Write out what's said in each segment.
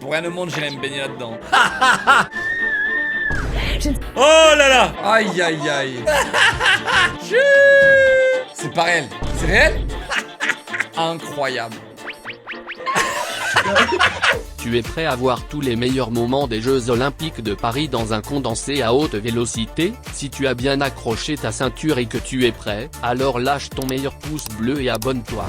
Pour rien au monde, j'irai me baigner là-dedans. Oh là là. Aïe aïe aïe. C'est pas réel. C'est réel? Incroyable. Tu es prêt à voir tous les meilleurs moments des Jeux Olympiques de Paris dans un condensé à haute vélocité? Si tu as bien accroché ta ceinture et que tu es prêt, alors lâche ton meilleur pouce bleu et abonne-toi.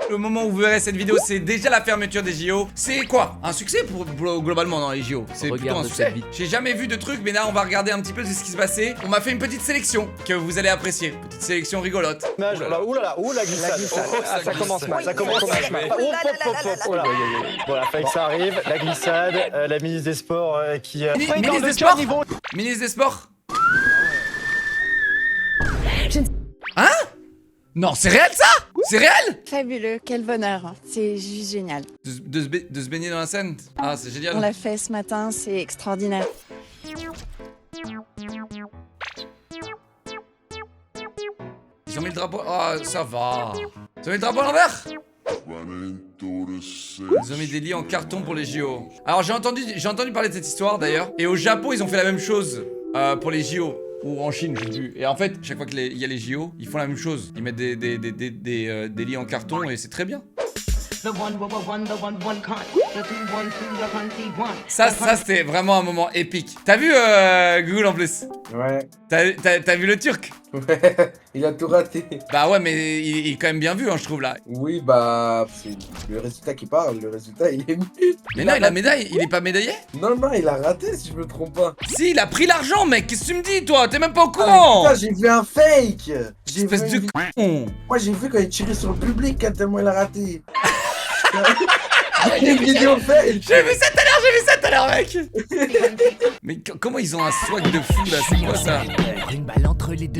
Le moment où vous verrez cette vidéo, c'est déjà la fermeture des JO. C'est quoi? Un succès globalement dans les JO. C'est plutôt un succès. J'ai jamais vu de truc, mais là on va regarder un petit peu de ce qui se passait. On m'a fait une petite sélection que vous allez apprécier. Petite sélection rigolote. Oulala, la glissade. Ça commence mal, ça commence mal. Voilà, fallait que ça arrive. La glissade, la ministre des Sports qui... Ministre des Sports. Ministre des Sports. Hein? Non, c'est réel ça? C'est réel? Fabuleux, quel bonheur, c'est juste génial. De se baigner dans la Seine? Ah, c'est génial. On l'a fait ce matin, c'est extraordinaire. Ils ont mis le drapeau. Ah, ça va. Ils ont mis le drapeau à l'envers? Ils ont mis des lits en carton pour les JO. Alors j'ai entendu parler de cette histoire d'ailleurs. Et au Japon, ils ont fait la même chose pour les JO. Ou en Chine, j'ai vu. Et en fait, chaque fois qu'il y a les JO, ils font la même chose. Ils mettent des lits en carton et c'est très bien. Ça c'était vraiment un moment épique. T'as vu Google en plus? Ouais. T'as vu le Turc? Ouais, il a tout raté. Bah ouais, mais il est quand même bien vu, hein, je trouve là. Oui, bah, c'est le résultat qui parle. Le résultat, il est nul. Mais non, il a médaille. Il est pas médaillé? Non, il a raté si je me trompe pas. Si, il a pris l'argent, mec. Qu'est-ce que tu me dis, toi? T'es même pas au courant. Putain, j'ai vu un fake. Espèce de con. Moi, j'ai vu quand il tirait sur le public, tellement il a raté. J'ai une vidéo fake. J'ai vu ça tout à l'heure, mec. Mais comment ils ont un swag de fou là? C'est quoi ça? Mais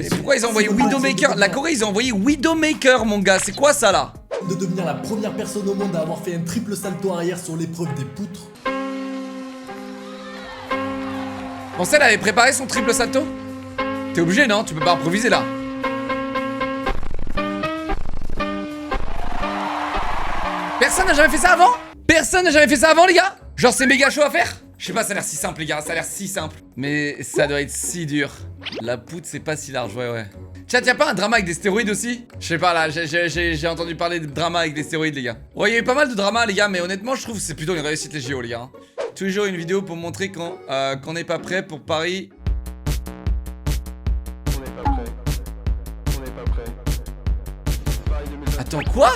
pourquoi ils ont envoyé Widowmaker? La Corée, ils ont envoyé Widowmaker, mon gars. C'est quoi ça là? De devenir la première personne au monde à avoir fait un triple salto arrière sur l'épreuve des poutres. Pensez, elle avait préparé son triple salto? T'es obligé, non? Tu peux pas improviser là. Personne n'a jamais fait ça avant? Personne n'a jamais fait ça avant, les gars? Genre, c'est méga chaud à faire? Je sais pas, ça a l'air si simple, les gars. Ça a l'air si simple. Mais ça doit être si dur. La poutre, c'est pas si large, ouais. Chat, y'a pas un drama avec des stéroïdes aussi? Je sais pas, là, j'ai entendu parler de drama avec des stéroïdes, les gars. Ouais, il y a eu pas mal de drama, les gars, mais honnêtement, je trouve que c'est plutôt une réussite, les JO, les gars. Toujours une vidéo pour montrer qu'on n'est pas prêt pour Paris. On n'est pas prêt. On n'est pas prêt. Paris 2024. Attends, quoi?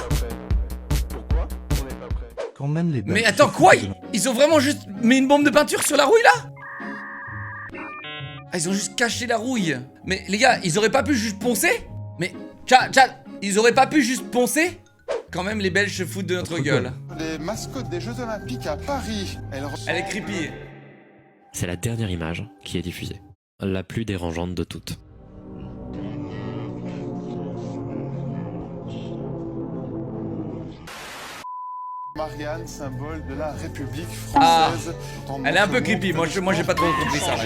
Pourquoi on n'est pas prêt? Quand même les Mais attends, quoi? Ils ont vraiment juste mis une bombe de peinture sur la rouille, là? Ah, ils ont juste caché la rouille. Mais les gars, ils auraient pas pu juste poncer? Mais, chat, ils auraient pas pu juste poncer? Quand même, les Belges se foutent de notre gueule. Les mascottes des Jeux Olympiques à Paris, Elle est creepy. C'est la dernière image qui est diffusée. La plus dérangeante de toutes. Marianne, symbole de la République Ah, française. elle est un peu creepy. Moi, j'ai pas trop compris ça. Là.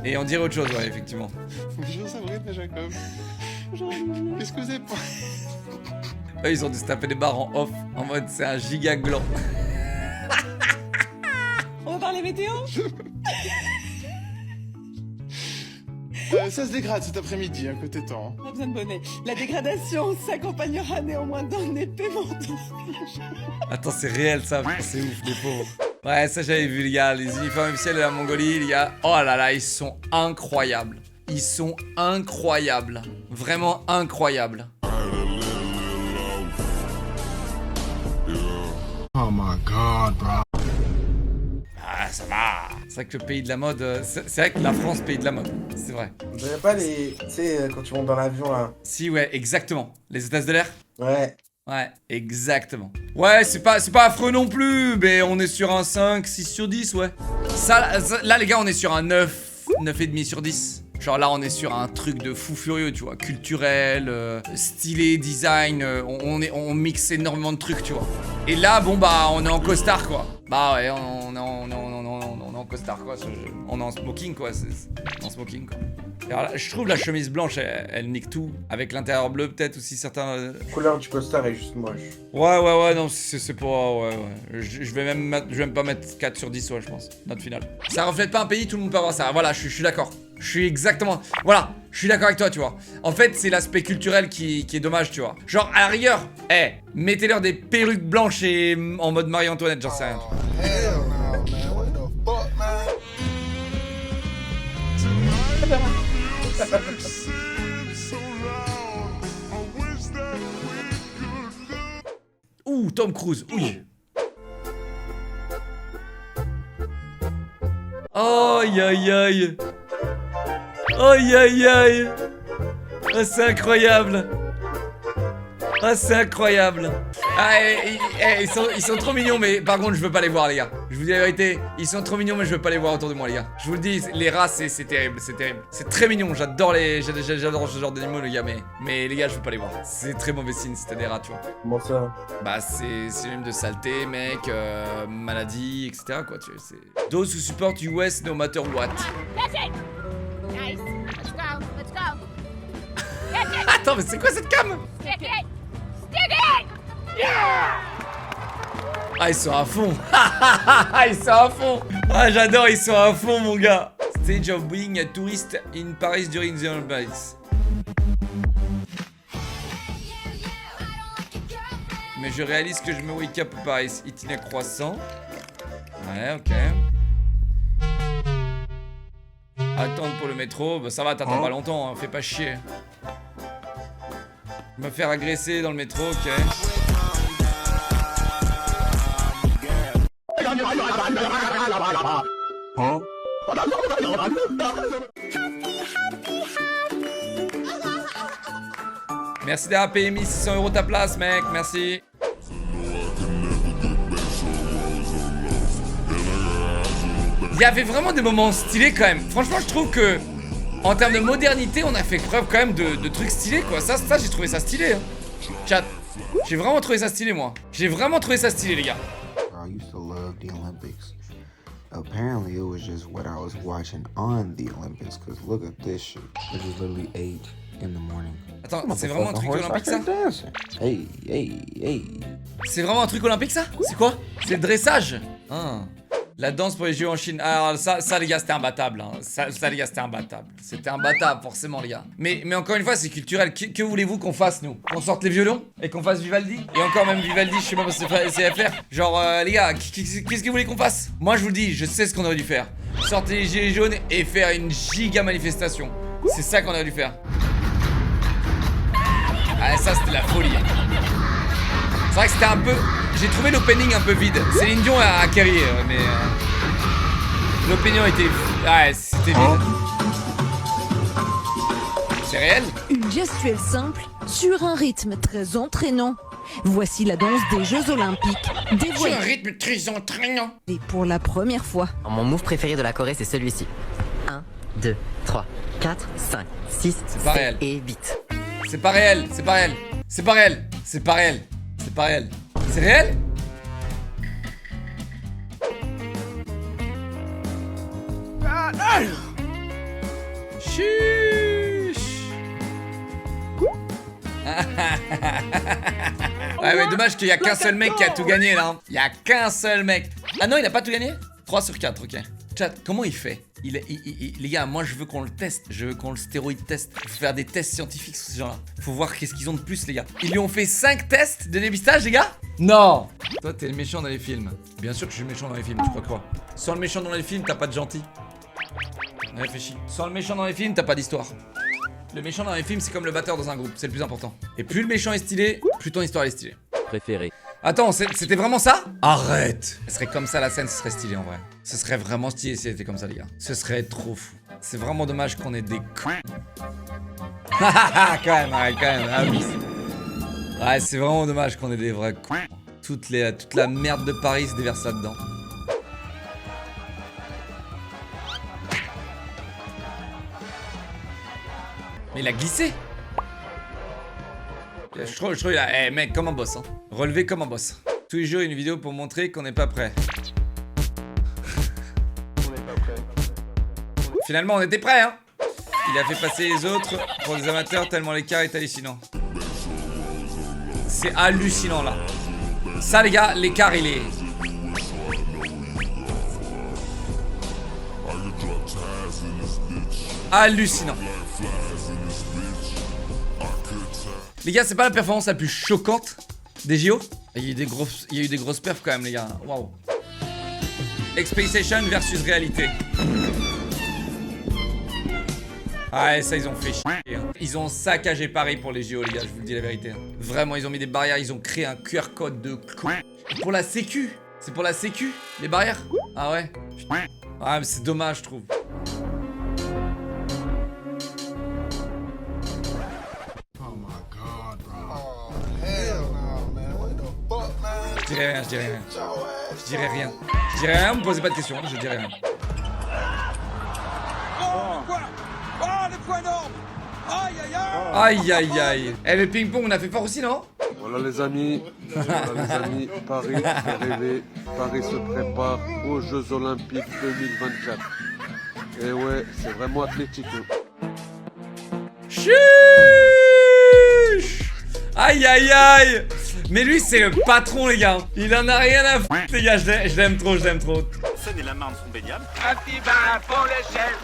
Et on dirait autre chose, ouais, effectivement. Bonjour Sabrine et Jacob. Bonjour, qu'est-ce que vous avez pas? Eux, ils ont dû se taper des barres en off. En mode, c'est un giga gland. On va parler météo? Ça se dégrade cet après-midi, hein, côté temps. Pas besoin de bonnet. La dégradation s'accompagnera néanmoins d'un épais manteau. Attends, c'est réel ça, c'est ouf, les pauvres. Ouais, ça j'avais vu, les gars, les uniformes officiels de la Mongolie, les gars. Oh là là, ils sont incroyables. Ils sont incroyables. Vraiment incroyables. Oh my god, bro. Ah, ça va. C'est vrai que le pays de la mode, c'est vrai que la France, pays de la mode. C'est vrai. Vous avez pas les... Tu sais, quand tu montes dans l'avion, là. Si, ouais, exactement. Les hôtesses de l'air? Ouais. Ouais, exactement. Ouais, c'est pas affreux non plus, mais on est sur un 5, 6 sur 10, ouais. Ça, là, les gars, on est sur un 9, 9,5 sur 10. Genre là, on est sur un truc de fou furieux, tu vois. Culturel, stylé, design, on mixe énormément de trucs, tu vois. Et là, bon, bah, on est en costard, quoi. Bah ouais, on est en en costard quoi. On est en smoking quoi. En smoking quoi. Alors là, je trouve la chemise blanche, elle nique tout. Avec l'intérieur bleu peut-être aussi certains. La couleur du costard est juste moche. Ouais, non, c'est pas. Ouais. Je vais même pas mettre 4 sur 10, ouais, je pense. Note finale. Ça reflète pas un pays, tout le monde peut avoir ça. Voilà, je suis d'accord. Je suis exactement. Voilà, je suis d'accord avec toi, tu vois. En fait, c'est l'aspect culturel qui est dommage, tu vois. Genre, à la rigueur, mettez-leur des perruques blanches et en mode Marie-Antoinette, j'en sais rien. Ouh, Tom Cruise, oui. Aïe aïe aïe. Aïe aïe aïe. Ah, c'est incroyable. Ah, c'est incroyable. Ah, ils sont trop mignons, mais par contre, je veux pas les voir, les gars. Je vous dis la vérité, ils sont trop mignons, mais je veux pas les voir autour de moi, les gars. Je vous le dis, les rats, c'est terrible, c'est terrible. C'est très mignon, j'adore ce genre d'animaux, les gars, mais les gars, je veux pas les voir. C'est très mauvais signe si t'as des rats, tu vois. Comment ça? Bah, c'est même de saleté, mec, maladie, etc. quoi, tu sais. Those who support US no matter what. Nice. Let's go. Let's go. Attends, mais c'est quoi cette cam? Stick it. Stick it. Ah, ils sont à fond. Ils sont à fond. Ah, j'adore, ils sont à fond, mon gars. Stage of being a tourist in Paris during the Olympics. Mais je réalise que je me wake up à Paris. Itinéraire croissant. Ouais, ok. Attendre pour le métro. Bah, ça va, t'attends pas longtemps, hein. Fais pas chier. Me faire agresser dans le métro, ok. Merci d'avoir payé 1600 € ta place, mec, merci. Il y avait vraiment des moments stylés quand même. Franchement, je trouve que en termes de modernité, on a fait preuve quand même de trucs stylés, quoi. Ça j'ai trouvé ça stylé, hein. Chat, j'ai vraiment trouvé ça stylé, moi. J'ai vraiment trouvé ça stylé, les gars. I used to love the Olympics. Apparently, it was just what I was watching on the Olympics. Cause look at this shit. It was literally 8 in the morning. Attends, c'est vraiment un truc olympique, ça? Hey. C'est vraiment un truc olympique, ça? C'est quoi? C'est le dressage. Ah. La danse pour les Jeux en Chine. Alors ça les gars, c'était imbattable, hein. Ça les gars, c'était imbattable. C'était imbattable, forcément, les gars. Mais encore une fois, c'est culturel. Que voulez-vous qu'on fasse, nous? Qu'on sorte les violons? Et qu'on fasse Vivaldi? Et encore même Vivaldi, je sais pas si c'est à faire. Genre, les gars, qu'est-ce que vous voulez qu'on fasse? Moi, je vous le dis, je sais ce qu'on aurait dû faire. Sortir les gilets jaunes et faire une giga manifestation. C'est ça qu'on aurait dû faire. Ah, ça, c'était la folie. C'est vrai que c'était un peu... J'ai trouvé l'opening un peu vide. Céline Dion a carry, mais... L'opinion était... Ouais, c'était vide. C'est réel? Une gestuelle simple sur un rythme très entraînant. Voici la danse des Jeux Olympiques dévoilée. Sur un rythme très entraînant. Et pour la première fois. Mon move préféré de la Corée, c'est celui-ci. 1, 2, 3, 4, 5, 6, c'est pas réel. Et 8. C'est pas réel, c'est pas réel. C'est pas réel. C'est pas réel. C'est pas réel. C'est réel? Chuch. Ouais, mais dommage qu'il y a qu'un seul mec qui a tout gagné là. Il y a qu'un seul mec. Ah non, il a pas tout gagné? 3 sur 4, ok. Chat, comment il fait? Les gars, moi je veux qu'on le teste. Je veux qu'on le stéroïde teste. Il faut faire des tests scientifiques sur ces gens-là. Faut voir qu'est-ce qu'ils ont de plus, les gars. Ils lui ont fait 5 tests de dépistage, les gars? Non. Toi, t'es le méchant dans les films. Bien sûr que je suis le méchant dans les films, tu crois quoi? Sans le méchant dans les films, t'as pas de gentil. Réfléchis. Sans le méchant dans les films, t'as pas d'histoire. Le méchant dans les films, c'est comme le batteur dans un groupe, c'est le plus important. Et plus le méchant est stylé, plus ton histoire est stylée. Préféré. Attends, c'était vraiment ça? Arrête! Ce serait comme ça la scène, ce serait stylé en vrai. Ce serait vraiment stylé si c'était comme ça, les gars. Ce serait trop fou. C'est vraiment dommage qu'on ait des cons. Hahaha, quand même, ah oui. Ouais, c'est vraiment dommage qu'on ait des vrais cons. Toute la merde de Paris se déverse là-dedans. Mais il a glissé. Je trouve il a... Eh mec, comme un boss, hein. Relevé comme un boss. Tous les jours une vidéo pour montrer qu'on n'est pas prêt. On n'est Finalement, on était prêts, hein. Il a fait passer les autres pour des amateurs tellement l'écart est hallucinant. C'est hallucinant, là. Ça, les gars, l'écart, il est... hallucinant. Les gars, c'est pas la performance la plus choquante des JO. Il y a eu des grosses perfs quand même, les gars. Waouh. Expectation versus réalité. Ah, et ça, ils ont fait chier. Ils ont saccagé Paris pour les JO, les gars, je vous le dis la vérité. Vraiment, ils ont mis des barrières, ils ont créé un QR code de con. Pour la sécu. C'est pour la sécu, les barrières. Ah ouais. Ah, mais c'est dommage, je trouve. Je dirais rien, je dirais rien. Je dirais rien. Je dirais rien, me posez pas de questions, je dirais rien. Aïe aïe aïe. Eh le ping-pong on a fait fort aussi non? Voilà les amis, Paris fait rêver, Paris se prépare aux Jeux Olympiques 2024. Et ouais, c'est vraiment athlétique. Chuch. Aïe aïe aïe. Mais lui c'est le patron les gars. Il en a rien à foutre les gars, je l'aime trop, je l'aime trop. Seine et la Marne sont baignables. Un petit bain pour l'échelle.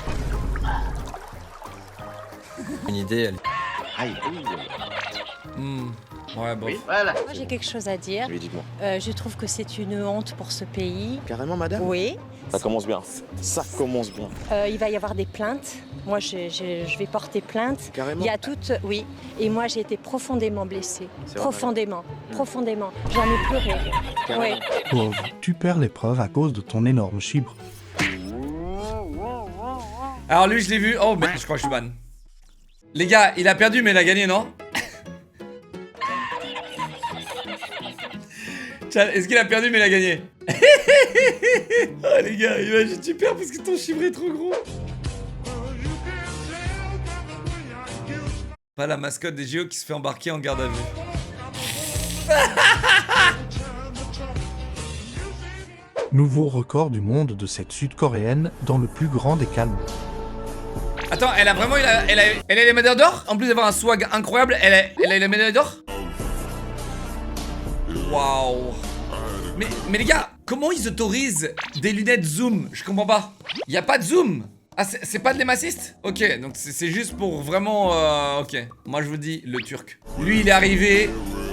Une idée, elle... Aïe, Ouais bon. Oui, voilà. Moi j'ai quelque chose à dire. Oui, dites-moi. Je trouve que c'est une honte pour ce pays. Carrément, madame? Oui. Ça commence bien. Ça commence bien. Il va y avoir des plaintes. Moi je vais porter plainte. Carrément. Il y a toutes... Oui. Et moi j'ai été profondément blessée. C'est vrai, Profondément. Profondément. J'en ai pleuré. Oui. Pauvre, tu perds l'épreuve à cause de ton énorme chibre. Alors lui je l'ai vu. Oh merde, je crois que je suis ban. Les gars, il a perdu mais il a gagné, non? Tchad, est-ce qu'il a perdu mais il a gagné? Oh les gars, imagine tu perds parce que ton chiffre est trop gros. Pas la mascotte des JO qui se fait embarquer en garde à vue. Nouveau record du monde de cette sud-coréenne dans le plus grand des calmes. Attends, elle a vraiment eu elle a les médailles d'or? En plus d'avoir un swag incroyable, elle a eu la médaille d'or? Waouh. Mais les gars, comment ils autorisent des lunettes zoom? Je comprends pas. Y a pas de zoom? Ah, c'est pas de l'hémaciste? Ok, donc c'est juste pour vraiment... ok, moi je vous dis, le turc. Lui, il est arrivé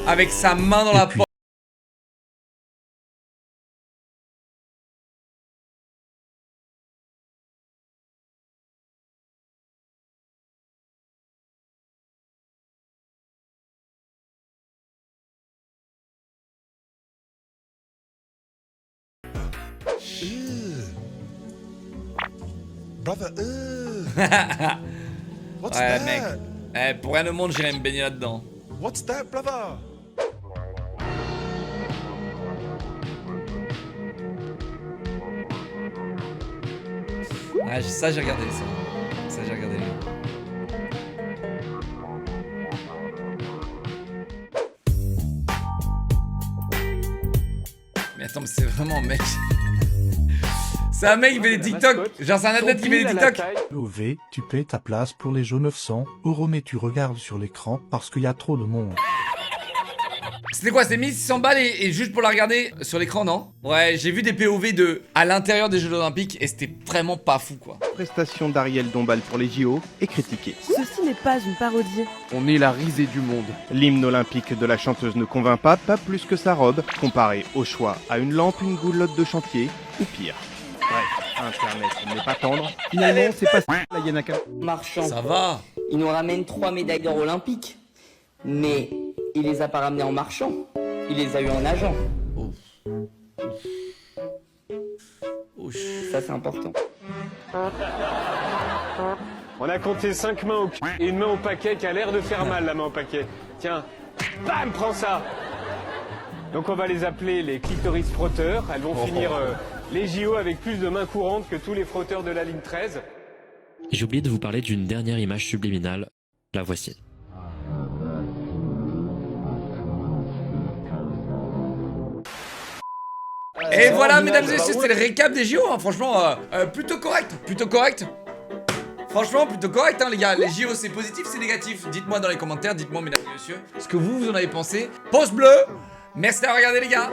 avec sa main dans la poche. Brother, What's ouais, that? mec. Pour rien au monde, j'irais me baigner là-dedans. What's that, brother? Ouais, ça j'ai regardé ça. Ça j'ai regardé. Mais attends, mais c'est vraiment un mec. C'est un mec qui fait des TikTok. Genre c'est un athlète qui fait des TikTok. OV, tu paies ta place pour les jeux 900 € mais tu regardes sur l'écran parce qu'il y a trop de monde. C'était quoi? C'était 1600 balles et juste pour la regarder sur l'écran, non? Ouais, j'ai vu des POV de à l'intérieur des Jeux Olympiques et c'était vraiment pas fou quoi. Prestation d'Ariel Dombal pour les JO est critiquée. Ceci n'est pas une parodie. On est la risée du monde. L'hymne olympique de la chanteuse ne convainc pas plus que sa robe, comparée au choix à une lampe, une goulotte de chantier ou pire. Bref, Internet n'est pas tendre. Finalement, c'est pas la Yanaka. Marchand. Ça va. Il nous ramène 3 médailles d'or olympiques. Mais il les a pas ramenées en marchant. Il les a eu en nageant. Ça, c'est important. On a compté 5 mains au cul et une main au paquet qui a l'air de faire mal, la main au paquet. Tiens, bam, prends ça. Donc on va les appeler les clitoris frotteurs. Elles vont finir les JO avec plus de mains courantes que tous les frotteurs de la ligne 13. J'ai oublié de vous parler d'une dernière image subliminale. La voici. Et voilà, mesdames et messieurs, c'était le récap des JO. Hein. Franchement, plutôt correct. Plutôt correct. Franchement, plutôt correct, hein, les gars. Les JO, c'est positif, c'est négatif. Dites-moi dans les commentaires, dites-moi, mesdames et messieurs, ce que vous en avez pensé. Pouce bleu. Merci d'avoir regardé, les gars.